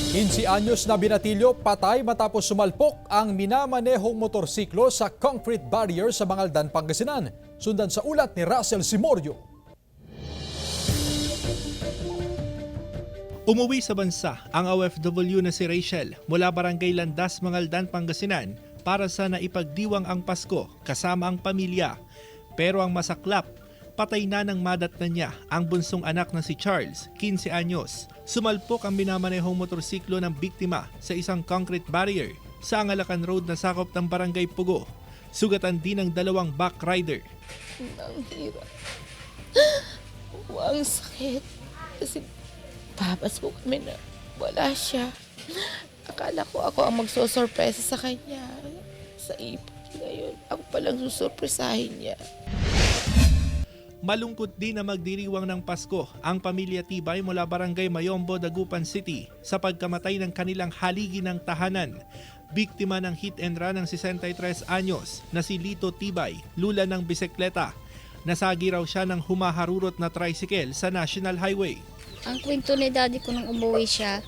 15 anyos na binatilyo, patay matapos sumalpok ang minamanehong motorsiklo sa concrete barrier sa Bangaldan, Pangasinan. Sundan sa ulat ni Russell Simorio. Umuwi sa bansa ang OFW na si Rachel mula Barangay Landas, Mangaldan, Pangasinan para sa naipagdiwang ang Pasko kasama ang pamilya. Pero ang masaklap, patay na ng madatnan niya ang bunsong anak na si Charles, 15 anyos. Sumalpok ang minamanehong motorsiklo ng biktima sa isang concrete barrier sa Angalacan Road na sakop ng Barangay Pugo. Sugatan din ang dalawang back rider. Ang hirap. Ang sakit. Kasi papasko kami na wala siya. Akala ko ako ang magsosorpresa sa kanya. Sa ipon ngayon, ako palang susurpresahin niya. Malungkot din na magdiriwang ng Pasko ang pamilya Tibay mula Barangay Mayombo, Dagupan City sa pagkamatay ng kanilang haligi ng tahanan. Biktima ng hit and run ng 63 anyos na si Lito Tibay, lula ng bisikleta. Nasagi raw siya ng humaharurot na tricycle sa National Highway. Ang kwento ni daddy ko nung umuwi siya,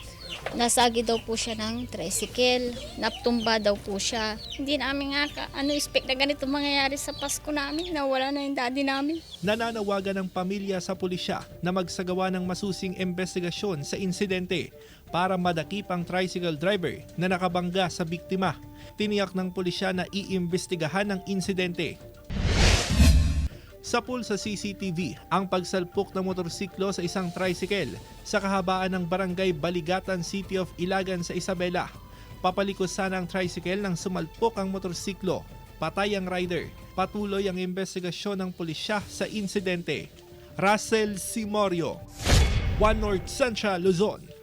nasagi daw po siya ng tricycle, naptumba daw po siya. Hindi namin nga expect na ganito mangyayari sa Pasko namin, nawala na yung daddy namin. Nananawagan ng pamilya sa pulisya na magsagawa ng masusing investigasyon sa insidente para madakip ang tricycle driver na nakabangga sa biktima. Tiniyak ng pulisya na iimbestigahan ang insidente. Sa pool sa CCTV ang pagsalpok ng motorsiklo sa isang tricycle sa kahabaan ng Barangay Baligatan, City of Ilagan sa Isabela. Papalikos sana ang tricycle nang sumalpok ang motorsiklo. Patay ang rider. Patuloy ang investigasyon ng pulisya sa insidente. Russell Simorio, One North Central, Luzon.